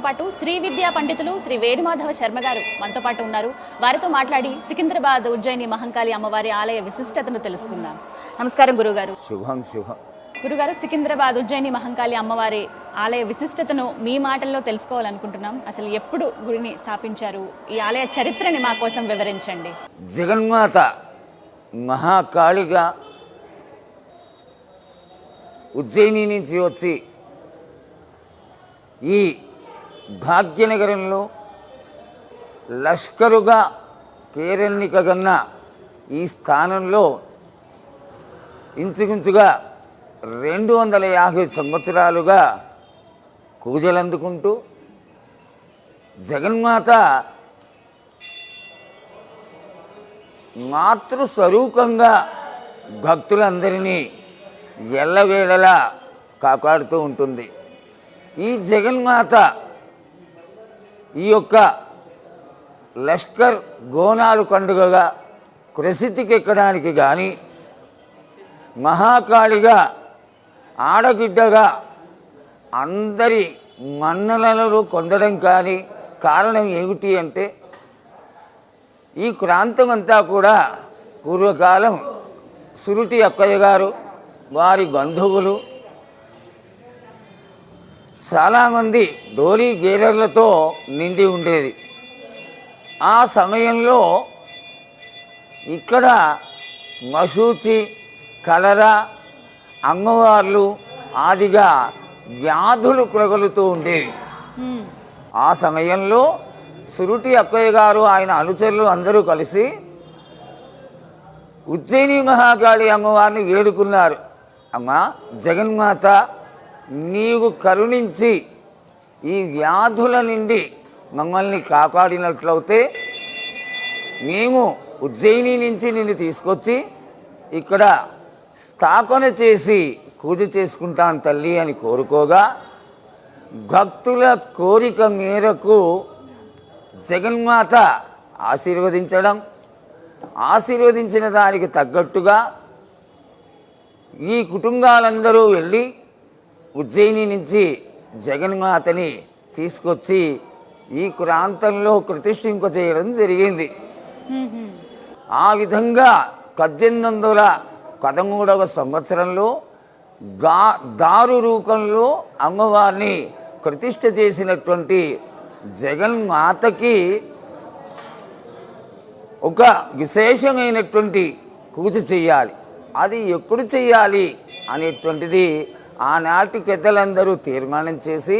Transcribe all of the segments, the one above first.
పాటు శ్రీ విద్యా పండితులు శ్రీ వేణుమాధవ శర్మ గారు మనతో పాటు ఉన్నారు. వారితో మాట్లాడి సికింద్రాబాద్ ఉజ్జయిని మహంకాళి అమ్మవారి ఆలయ విశిష్టతను తెలుసుకుందాం. నమస్కారం గురుగారు. శుభం శుభం. గురుగారు, సికింద్రాబాద్ ఉజ్జయిని మహంకాళి అమ్మవారి ఆలయ విశిష్టతను మీ మాటల్లో తెలుసుకోవాలనుకుంటున్నాం. అసలు ఎప్పుడు గుడిని స్థాపించారు? ఈ ఆలయ చరిత్రని మా కోసం వివరించండి. జగన్మాత మహాకాళిగా ఉజ్జయిని నుంచి వచ్చి ఈ భాగ్యనగరంలో లష్కరుగా కేరళికగన్న ఈ స్థానంలో ఇంచుమించుగా 250 సంవత్సరాలుగా పూజలు అందుకుంటూ జగన్మాత మాతృస్వరూపంగా భక్తులందరినీ ఎల్లవేళలా కాపాడుతూ ఉంటుంది. ఈ జగన్మాత ఈ యొక్క లష్కర్ గోనాలు పండుగగా ప్రసిద్ధికెక్కడానికి కానీ మహాకాళిగా ఆడగిడ్డగా అందరి మన్ననలను పొందడం కానీ కారణం ఏమిటి అంటే ఈ ప్రాంతం అంతా కూడా పూర్వకాలం సురుటి అక్కయ్య గారు వారి బంధువులు చాలామంది డోలీ గేరర్లతో నిండి ఉండేది. ఆ సమయంలో ఇక్కడ మశూచి, కలరా, అంగవార్లు ఆదిగా వ్యాధులు ప్రగలుతూ ఉండేవి. ఆ సమయంలో సురుటి అక్కయ్య గారు ఆయన అనుచరులు అందరూ కలిసి ఉజ్జయిని మహాకాళి అమ్మవారిని వేడుకున్నారు. అమ్మ జగన్మాత, నీవు కరుణించి ఈ వ్యాధుల నుండి మమ్మల్ని కాపాడినట్లయితే మేము ఉజ్జయిని నుంచి నిన్ను తీసుకొచ్చి ఇక్కడ స్థాపన చేసి పూజ చేసుకుంటాను తల్లి అని కోరుకోగా భక్తుల కోరిక మేరకు జగన్మాత ఆశీర్వదించిన దానికి తగ్గట్టుగా ఈ కుటుంబాలందరూ వెళ్ళి ఉజ్జయిని నుంచి జగన్మాతని తీసుకొచ్చి ఈ ప్రాంతంలో ప్రతిష్ఠింపచేయడం జరిగింది. ఆ విధంగా 1813వ సంవత్సరంలో దారు రూపంలో అమ్మవారిని ప్రతిష్ఠ చేసినటువంటి జగన్మాతకి ఒక విశేషమైనటువంటి పూజ చేయాలి. అది ఎప్పుడు చేయాలి అనేటువంటిది ఆనాటి పెద్దలందరూ తీర్మానం చేసి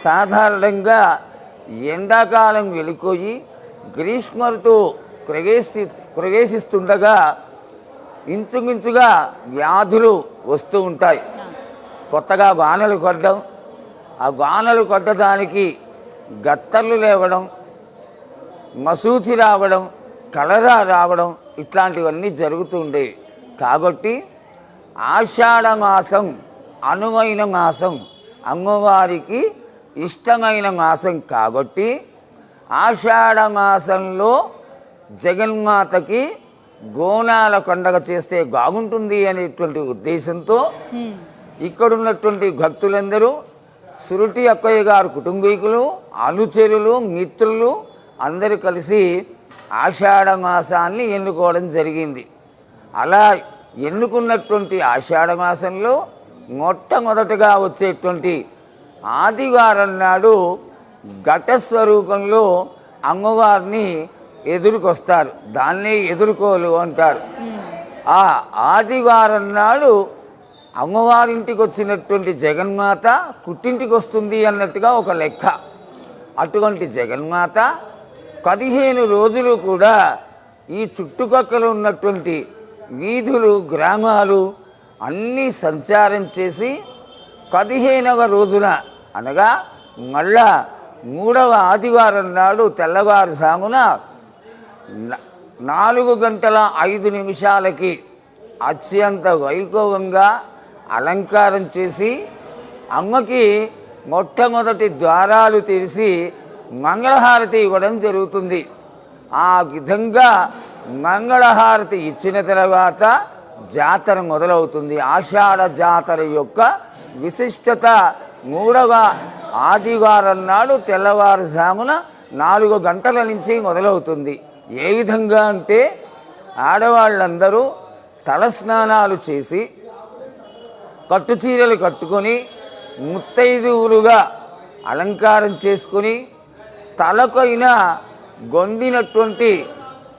సాధారణంగా ఎండాకాలం వెళ్ళిపోయి గ్రీష్మ ఋతువు ప్రవేశిస్తుండగా ఇంచుమించుగా వ్యాధులు వస్తూ ఉంటాయి. కొత్తగా వానలు కొట్టడం, ఆ వానలు కొట్టడానికి గత్తర్లు లేవడం, మసూచి రావడం, కలరా రావడం ఇట్లాంటివన్నీ జరుగుతూ ఉండేవి. కాబట్టి ఆషాఢ మాసం అనువైన మాసం, అమ్మవారికి ఇష్టమైన మాసం కాబట్టి ఆషాఢ మాసంలో జగన్మాతకి గోనాల పండగ చేస్తే బాగుంటుంది అనేటువంటి ఉద్దేశంతో ఇక్కడున్నటువంటి భక్తులందరూ సురుటి అక్కయ్య గారు కుటుంబీకులు, అనుచరులు, మిత్రులు అందరూ కలిసి ఆషాఢ మాసాన్ని ఎన్నుకోవడం జరిగింది. అలా ఎన్నుకున్నటువంటి ఆషాఢ మాసంలో మొట్టమొదటగా వచ్చేటువంటి ఆదివారం నాడు ఘటస్వరూపంలో అమ్మవారిని ఎదుర్కొస్తారు. దాన్ని ఎదుర్కోలు అంటారు. ఆ ఆదివారం నాడు అమ్మవారింటికి వచ్చినటువంటి జగన్మాత పుట్టింటికి వస్తుంది అన్నట్టుగా ఒక లెక్క. అటువంటి జగన్మాత 15 రోజులు కూడా ఈ చుట్టుపక్కల ఉన్నటువంటి వీధులు, గ్రామాలు అన్నీ సంచారం చేసి 15వ రోజున అనగా మళ్ళా 3వ ఆదివారం నాడు తెల్లవారుజామున 4:05 అత్యంత వైభవంగా అలంకారం చేసి అమ్మకి మొట్టమొదటి ద్వారాలు తెరిచి మంగళహారతి ఇవ్వడం జరుగుతుంది. ఆ విధంగా మంగళహారతి ఇచ్చిన తర్వాత జాతర మొదలవుతుంది. ఆషాఢ జాతర యొక్క విశిష్టత 3వ ఆదివారం నాడు తెల్లవారుజామున 4 గంటల నుంచి మొదలవుతుంది. ఏ విధంగా అంటే ఆడవాళ్ళందరూ తలస్నానాలు చేసి కట్టుచీరలు కట్టుకొని ముత్తైదువులుగా అలంకారం చేసుకుని తలకైన గొండినటువంటి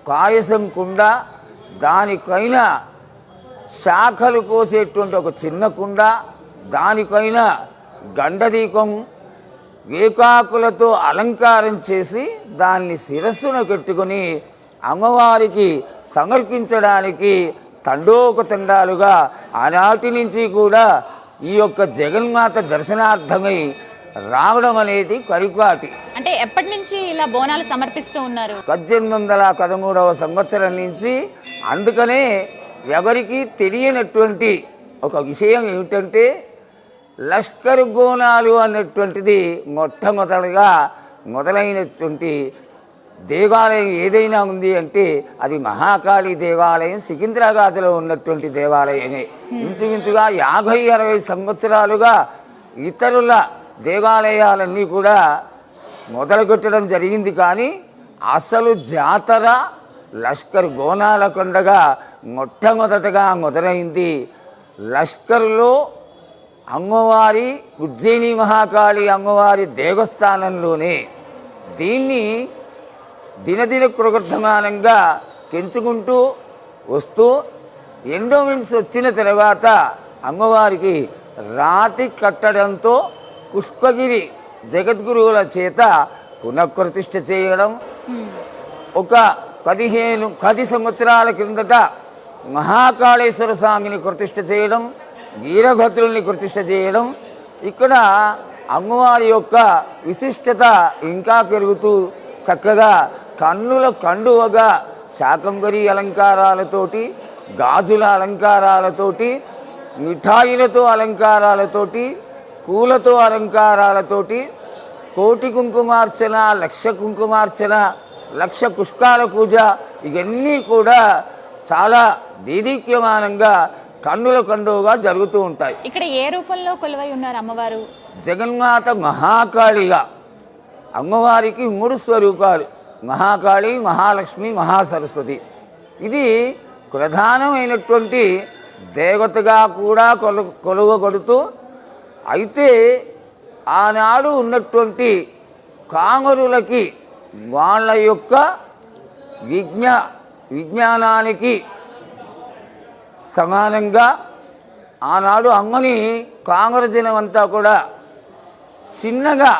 పాయసం కుండ, దానిపైన శాఖలు కోసేటువంటి ఒక చిన్న కుండ, దానిపైన గండదీపం వేకాకులతో అలంకారం చేసి దాన్ని శిరస్సును పెట్టుకొని అమ్మవారికి సమర్పించడానికి తండోపతండాలుగా ఆనాటి నుంచి కూడా ఈ యొక్క జగన్మాత దర్శనార్థమై రావడం అనేది పరిపాటి. అంటే ఎప్పటి నుంచి ఇలా బోనాలు సమర్పిస్తూ ఉన్నారు? 1813వ సంవత్సరం నుంచి. అందుకనే ఎవరికి తెలియనటువంటి ఒక విషయం ఏమిటంటే లష్కర్ బోనాలు అన్నటువంటిది మొట్టమొదటిగా మొదలైనటువంటి దేవాలయం ఏదైనా ఉంది అంటే అది మహాకాళి దేవాలయం, సికింద్రాబాద్లో ఉన్నటువంటి దేవాలయమే. ఇంచుమించుగా 50-60 సంవత్సరాలుగా ఇతరుల దేవాలయాలన్నీ కూడా మొదలుపెట్టడం జరిగింది. కానీ అసలు జాతర లష్కర్ బోనాల కొండగా మొట్టమొదటగా మొదలైంది. లష్కర్లో అమ్మవారి ఉజ్జయిని మహాకాళి అమ్మవారి దేవస్థానంలోనే. దీన్ని దినదిన కృగర్ధమానంగా పెంచుకుంటూ వస్తూ ఎండోమెంట్స్ వచ్చిన తర్వాత అమ్మవారికి రాతి కట్టడంతో పుష్పగిరి జగద్గురువుల చేత పునఃప్రతిష్ఠ చేయడం, ఒక 10 సంవత్సరాల క్రిందట మహాకాళేశ్వర స్వామిని ప్రతిష్ఠ చేయడం, వీరభద్రుల్ని ప్రతిష్ఠ చేయడం, ఇక్కడ అమ్మవారి యొక్క విశిష్టత ఇంకా పెరుగుతూ చక్కగా కన్నుల కండువగా శాకంబరి అలంకారాలతోటి, గాజుల అలంకారాలతోటి, మిఠాయిలతో అలంకారాలతోటి, పూలతో అలంకారాలతోటి, కోటి కుంకుమార్చన, 1,00,000 కుంకుమార్చన, 1,00,000 పుష్పాల పూజ, ఇవన్నీ కూడా చాలా దీదీప్యమానంగా కన్నుల కండువగా జరుగుతూ ఉంటాయి. ఇక్కడ ఏ రూపంలో కొలువై ఉన్నారు అమ్మవారు? జగన్మాత మహాకాళిగా. అమ్మవారికి 3 స్వరూపాలు: మహాకాళి, మహాలక్ష్మి, మహాసరస్వతి. ఇది ప్రధానమైనటువంటి దేవతగా కూడా కొలువగొడుతూ, అయితే ఆనాడు ఉన్నటువంటి కామరులకి వాళ్ళ యొక్క విజ్ఞానానికి సమానంగా ఆనాడు అమ్మని కామర జనమంతా కూడా చిన్నగా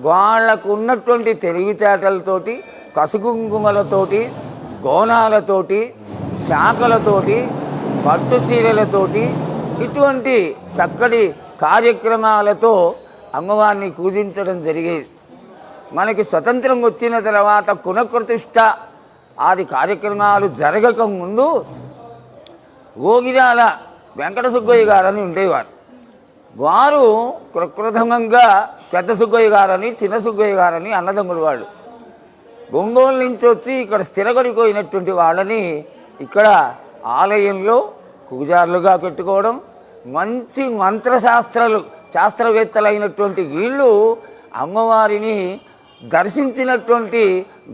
వాళ్ళకు ఉన్నటువంటి తెలివితేటలతోటి, కసుకుంకుమలతోటి, గోనాలతోటి, శాఖలతోటి, పట్టు చీరలతోటి, ఇటువంటి చక్కటి కార్యక్రమాలతో అమ్మవారిని పూజించడం జరిగేది. మనకి స్వతంత్రం వచ్చిన తర్వాత పునఃప్రతిష్ఠ ఆది కార్యక్రమాలు జరగక ముందు ఓగిరాల వెంకట సుబ్బయ్య గారని ఉండేవారు. వారు ప్రప్రథమంగా పెద్ద సుబ్బయ్య గారని, చిన్న సుబ్బయ్య గారని అన్నదమ్ములు వాళ్ళు. ఒంగోలు నుంచి వచ్చి ఇక్కడ స్థిరపడిపోయినటువంటి వాళ్ళని ఇక్కడ ఆలయంలో పూజారులుగా పెట్టుకోవడం, మంచి శాస్త్రవేత్తలైనటువంటి వీళ్ళు అమ్మవారిని దర్శించినటువంటి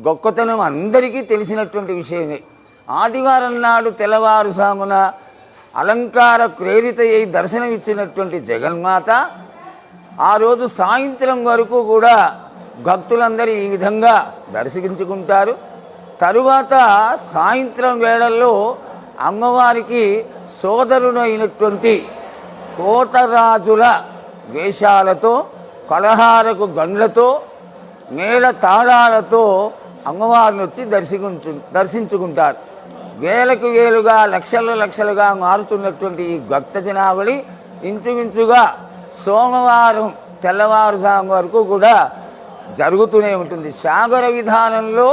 గొప్పతనం అందరికీ తెలిసినటువంటి విషయమే. ఆదివారం నాడు తెల్లవారుజామున అలంకార ప్రేరిత అయి దర్శనమిచ్చినటువంటి జగన్మాత ఆ రోజు సాయంత్రం వరకు కూడా భక్తులందరూ ఈ విధంగా దర్శించుకుంటారు. తరువాత సాయంత్రం వేళల్లో అమ్మవారికి సోదరుడైనటువంటి కోటరాజుల వేషాలతో, కలహారపు గండ్లతో, మేళ తాళాలతో అమ్మవారిని వచ్చి దర్శించుకుంటారు. వేలకు వేలుగా, లక్షలుగా మారుతున్నటువంటి ఈ భక్త జనావళి ఇంచుమించుగా సోమవారం తెల్లవారుజాము వరకు కూడా జరుగుతూనే ఉంటుంది. సాగర విధానంలో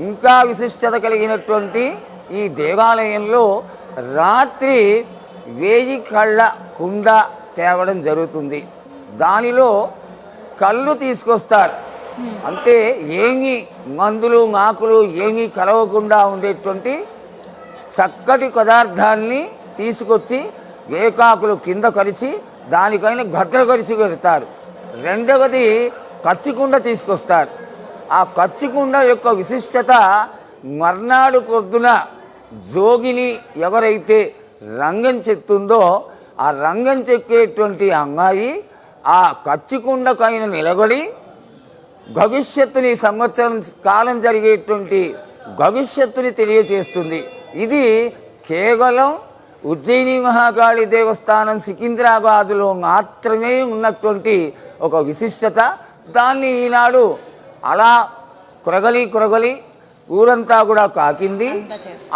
ఇంకా విశిష్టత కలిగినటువంటి ఈ దేవాలయంలో రాత్రి 1000 కళ్ళ కుండ తేవడం జరుగుతుంది. దానిలో కళ్ళు తీసుకొస్తారు. అంటే ఏమీ మందులు మాకులు ఏమీ కలవకుండా ఉండేటువంటి చక్కటి పదార్థాన్ని తీసుకొచ్చి వేకాకులు కింద కరిచి దానిపైన భద్రపరిచి పెడతారు. రెండవది కచ్చికుండ తీసుకొస్తారు. ఆ కచ్చికుండ యొక్క విశిష్టత మర్నాడు పొద్దున జోగిని ఎవరైతే రంగం చెత్తుందో ఆ రంగం చెక్కేటువంటి అమ్మాయి ఆ కచ్చికుండకైన నిలబడి భవిష్యత్తుని సంవత్సరం కాలం జరిగేటువంటి భవిష్యత్తుని తెలియచేస్తుంది. ఇది కేవలం ఉజ్జయిని మహాకాళి దేవస్థానం సికింద్రాబాదులో మాత్రమే ఉన్నటువంటి ఒక విశిష్టత. దాన్ని ఈనాడు అలా కురగలి ఊరంతా కూడా కాకింది.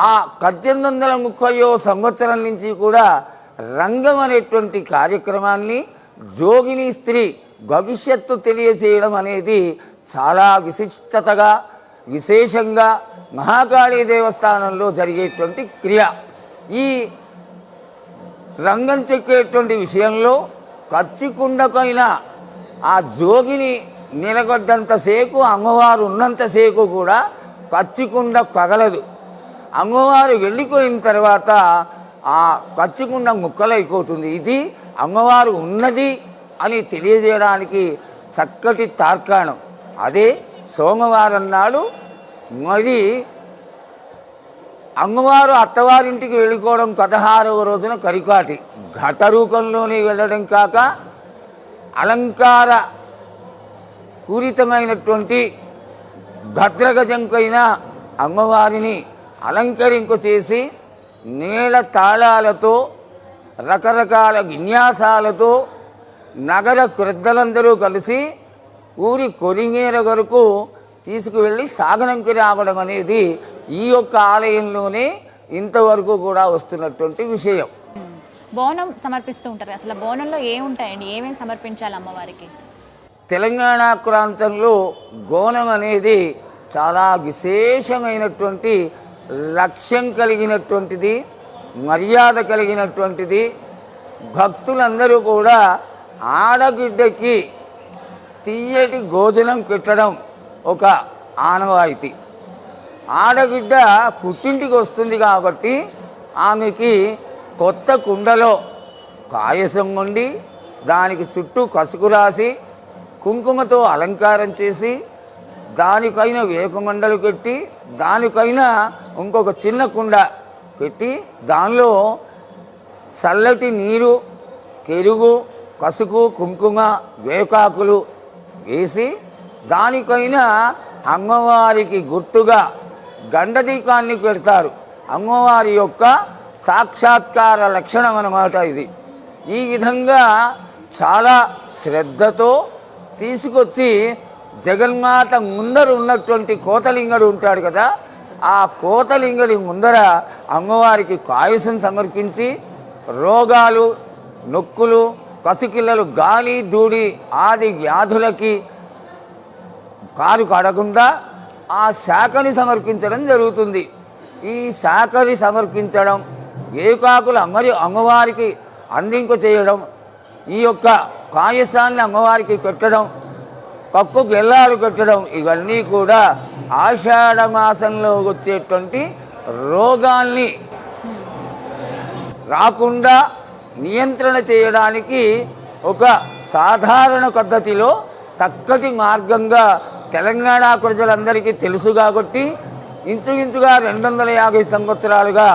ఆ 1830వ సంవత్సరం నుంచి కూడా రంగం అనేటువంటి కార్యక్రమాన్ని జోగిని స్త్రీ భవిష్యత్తు తెలియజేయడం అనేది చాలా విశిష్టతగా విశేషంగా మహాకాళీ దేవస్థానంలో జరిగేటువంటి క్రియ. ఈ రంగం చెక్కేటువంటి విషయంలో కచ్చికుండకైన ఆ జోగిని నిలబడ్డంతసేపు అమ్మవారు ఉన్నంతసేపు కూడా కచ్చికుండ పగలదు. అమ్మవారు వెళ్ళిపోయిన తర్వాత ఆ కచ్చికుండ ముక్కలైపోతుంది. ఇది అమ్మవారు ఉన్నది అని తెలియజేయడానికి చక్కటి తార్కాణం. అదే సోమవారం నాడు మరి అమ్మవారు అత్తవారింటికి వెళ్ళిపోవడం 16వ రోజున కరికాటి ఘట రూపంలోనే వెళ్ళడం కాక అలంకార పూరితమైనటువంటి భద్రగజంకైన అమ్మవారిని అలంకరింపు చేసి నీళ్ళ తాళాలతో రకరకాల విన్యాసాలతో నగర క్రద్దలందరూ కలిసి ఊరి కొరిగేర వరకు తీసుకువెళ్ళి సాగనంకి రావడం అనేది ఈ యొక్క ఆలయంలోనే ఇంతవరకు కూడా వస్తున్నటువంటి విషయం. బోనం సమర్పిస్తూ ఉంటారు. అసలు బోనంలో ఏముంటాయండి, ఏమేమి సమర్పించాలి అమ్మవారికి? తెలంగాణ ప్రాంతంలో బోనం అనేది చాలా విశేషమైనటువంటి లక్ష్యం కలిగినటువంటిది, మర్యాద కలిగినటువంటిది. భక్తులందరూ కూడా ఆడబిడ్డకి తీయటి భోజనం పెట్టడం ఒక ఆనవాయితీ. ఆడబిడ్డ పుట్టింటికి వస్తుంది కాబట్టి ఆమెకి కొత్త కుండలో పాయసం వండి దానికి చుట్టూ కసుకు రాసి కుంకుమతో అలంకారం చేసి దానిపైన వేపమండలు పెట్టి దానిపైన ఇంకొక చిన్న కుండ పెట్టి దానిలో చల్లటి నీరు, పెరుగు, పసుపు, కుంకుమ, వేపాకులు వేసి దానిపైన అమ్మవారికి గుర్తుగా గండదీపాన్ని పెడతారు. అమ్మవారి యొక్క సాక్షాత్కార లక్షణం అన్నమాట ఇది. ఈ విధంగా చాలా శ్రద్ధతో తీసుకొచ్చి జగన్మాత ముందర ఉన్నటువంటి కోతలింగడు ఉంటాడు కదా, ఆ కోతలింగడి ముందర అమ్మవారికి పాయసం సమర్పించి రోగాలు, నొక్కులు, పసికిల్లలు, గాలి ధూళి ఆది వ్యాధులకి కారు కడకుండా ఆ శాఖని సమర్పించడం జరుగుతుంది. ఈ శాఖని సమర్పించడం, ఏకాకులు అమ్మవారికి అందింపు చేయడం, ఈ యొక్క పాయసాన్ని అమ్మవారికి పెట్టడం, పప్పు గెల్లాలు పెట్టడం, ఇవన్నీ కూడా ఆషాఢ మాసంలో వచ్చేటువంటి రోగాల్ని రాకుండా నియంత్రణ చేయడానికి ఒక సాధారణ పద్ధతిలో చక్కటి మార్గంగా తెలంగాణ ప్రజలందరికీ తెలుసు కాబట్టి ఇంచుమించుగా 250 సంవత్సరాలుగా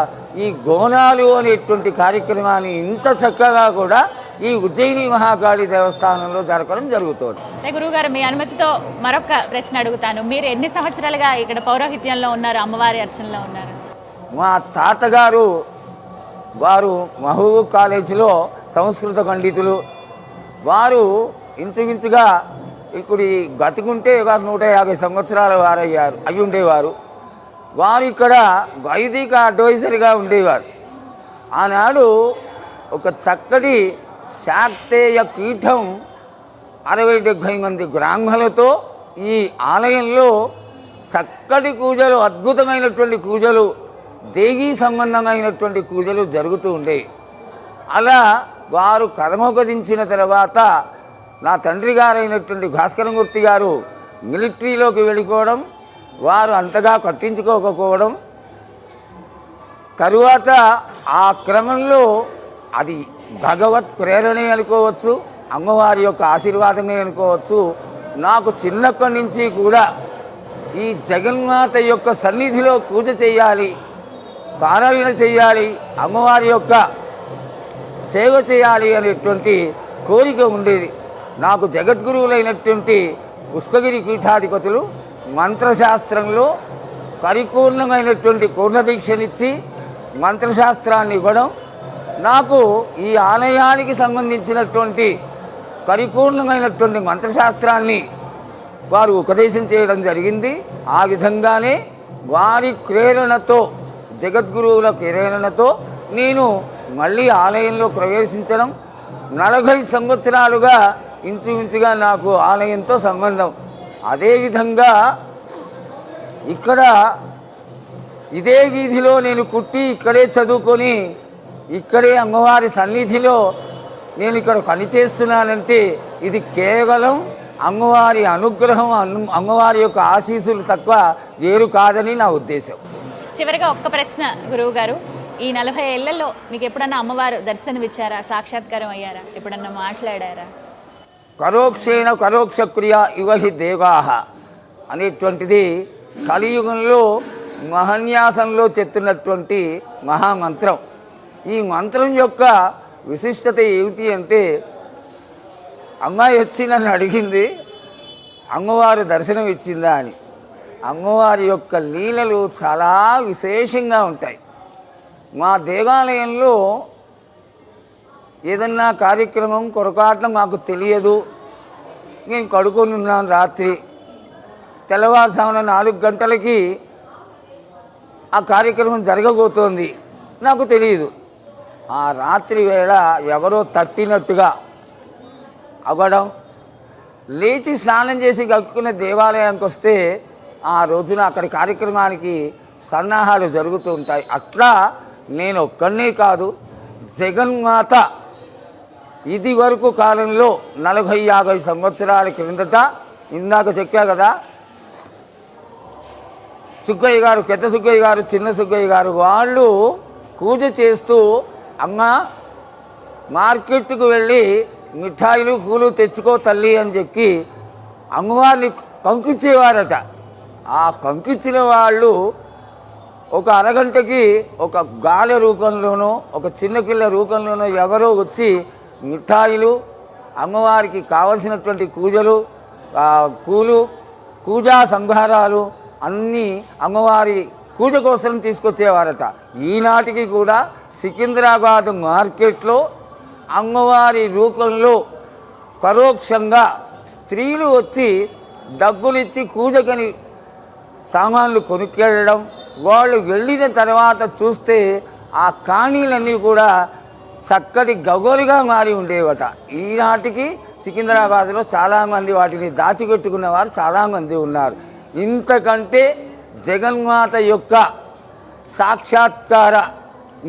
ఈ గోనాలు అనేటువంటి కార్యక్రమాన్ని ఇంత చక్కగా కూడా ఈ ఉజ్జయిని మహాకాళి దేవస్థానంలో జరపడం జరుగుతుంది. గురువుగారు, మీ అనుమతితో మరొక ప్రశ్న అడుగుతాను. మీరు ఎన్ని సంవత్సరాలుగా ఇక్కడ పౌరోహిత్యంలో ఉన్నారు, అమ్మవారి అర్చనలో ఉన్నారు? మా తాతగారు వారు మహబూబ్ కాలేజీలో సంస్కృత పండితులు. వారు ఇంచుమించుగా ఇప్పుడు బతికుంటే 150 సంవత్సరాల వారయ్యారు అయి ఉండేవారు. వారు ఇక్కడ వైదిక అడ్వైజర్గా ఉండేవారు. ఆనాడు ఒక చక్కటి శాక్తేయ పీఠం 60-70 మంది బ్రాహ్మణులతో ఈ ఆలయంలో చక్కటి పూజలు, అద్భుతమైనటువంటి పూజలు, దేవీ సంబంధమైనటువంటి పూజలు జరుగుతూ ఉండేవి. అలా వారు కర్మోపదించిన తర్వాత నా తండ్రి గారైనటువంటి భాస్కరమూర్తి గారు మిలిటరీలోకి వెళ్ళిపోవడం, వారు అంతగా పట్టించుకోకపోవడం, తరువాత ఆ క్రమంలో అది భగవత్ ప్రేరణే అనుకోవచ్చు, అమ్మవారి యొక్క ఆశీర్వాదంగా అనుకోవచ్చు. నాకు చిన్నప్పటి నుంచి కూడా ఈ జగన్మాత యొక్క సన్నిధిలో పూజ చేయాలి, పారాయణ చేయాలి, అమ్మవారి యొక్క సేవ చేయాలి అనేటువంటి కోరిక ఉండేది. నాకు జగద్గురువులైనటువంటి పుష్పగిరి పీఠాధిపతులు మంత్రశాస్త్రంలో పరిపూర్ణమైనటువంటి పూర్ణదీక్షనిచ్చి మంత్రశాస్త్రాన్ని ఇవ్వడం, నాకు ఈ ఆలయానికి సంబంధించినటువంటి పరిపూర్ణమైనటువంటి మంత్రశాస్త్రాన్ని వారు ఉపదేశం చేయడం జరిగింది. ఆ విధంగానే వారి ప్రేరణతో, జగద్గురువుల ప్రేరణతో నేను మళ్ళీ ఆలయంలో ప్రవేశించడం, 40 సంవత్సరాలుగా ఇంచుమించుగా నాకు ఆలయంతో సంబంధం. అదేవిధంగా ఇక్కడ ఇదే వీధిలో నేను పుట్టి ఇక్కడే చదువుకొని ఇక్కడే అమ్మవారి సన్నిధిలో నేను ఇక్కడ పనిచేస్తున్నానంటే ఇది కేవలం అమ్మవారి అనుగ్రహం, అమ్మవారి యొక్క ఆశీస్సులు తక్కువ వేరు కాదని నా ఉద్దేశం. చివరిగా ఒక్క ప్రశ్న గురువు గారు, ఈ 40 ఏళ్లలో మీకు ఎప్పుడన్నా అమ్మవారు దర్శనమిచ్చారా, సాక్షాత్కారం అయ్యారా, ఎప్పుడన్నా మాట్లాడారా? కరోక్షేణ కరోక్ష క్రియ ఇవహి దేవాహ అనేటువంటిది కలియుగంలో మహన్యాసంలో చెప్తున్నటువంటి మహామంత్రం. ఈ మంత్రం యొక్క విశిష్టత ఏమిటి అంటే, అమ్మాయి వచ్చి నన్ను అడిగింది అమ్మవారు దర్శనం ఇచ్చిందా అని. అమ్మవారి యొక్క లీలలు చాలా విశేషంగా ఉంటాయి. మా దేవాలయంలో ఏదన్నా కార్యక్రమం కొరకాట్ల మాకు తెలియదు, నేను కడుకొని ఉన్నాను. రాత్రి తెల్లవారుజామున 4 గంటలకి ఆ కార్యక్రమం జరగబోతోంది, నాకు తెలియదు. ఆ రాత్రి వేళ ఎవరో తట్టినట్టుగా అవ్వడం, లేచి స్నానం చేసి కట్టుకునే దేవాలయానికి వస్తే ఆ రోజున అక్కడి కార్యక్రమానికి సన్నాహాలు జరుగుతూ ఉంటాయి. అట్లా నేను ఒక్కనే కాదు, జగన్మాత ఇది వరకు కాలంలో 40-50 సంవత్సరాల క్రిందట ఇందాక చెప్పా కదా, సుగ్గయ్య గారు, పెద్ద సుగ్గయ్య గారు, చిన్న సుగ్గయ్య గారు వాళ్ళు పూజ చేస్తూ అమ్మ మార్కెట్కు వెళ్ళి మిఠాయిలు పూలు తెచ్చుకో తల్లి అని చెప్పి అమ్మవారిని పంపించేవారట. ఆ పంపించిన వాళ్ళు ఒక అరగంటకి ఒక గాలి రూపంలోనో ఒక చిన్నపిల్ల రూపంలోనో ఎవరో వచ్చి మిఠాయిలు, అమ్మవారికి కావలసినటువంటి పూజలు, పూలు, పూజా సంభారాలు అన్నీ అమ్మవారి పూజ కోసం తీసుకొచ్చేవారట. ఈనాటికి కూడా సికింద్రాబాద్ మార్కెట్లో అమ్మవారి రూపంలో పరోక్షంగా స్త్రీలు వచ్చి డబ్బులిచ్చి పూజకని సామాన్లు కొనుక్కెళ్ళడం, వాళ్ళు వెళ్ళిన తర్వాత చూస్తే ఆ కాణీలన్నీ కూడా చక్కటి గగోలుగా మారి ఉండేవట. ఈనాటికి సికింద్రాబాద్లో చాలామంది వాటిని దాచిపెట్టుకున్న వారు చాలామంది ఉన్నారు. ఇంతకంటే జగన్మాత యొక్క సాక్షాత్కార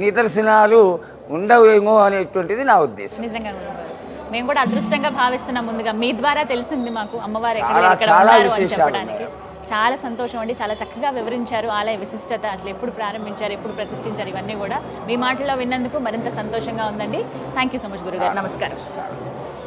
నిదర్శనాలు ఉండవేమో అనేటువంటిది నా ఉద్దేశం. నిజంగా మేము కూడా అదృష్టంగా భావిస్తున్నాం. ముందుగా మీ ద్వారా తెలిసింది మాకు అమ్మవారు చాలా చెప్పడానికి. చాలా సంతోషం అండి, చాలా చక్కగా వివరించారు ఆలయ విశిష్టత, అసలు ఎప్పుడు ప్రారంభించారు, ఎప్పుడు ప్రతిష్ఠించారు, ఇవన్నీ కూడా మీ మాటల్లో విన్నందుకు మరింత సంతోషంగా ఉందండి. థ్యాంక్ యూ సో మచ్ గురుగారు. నమస్కారం.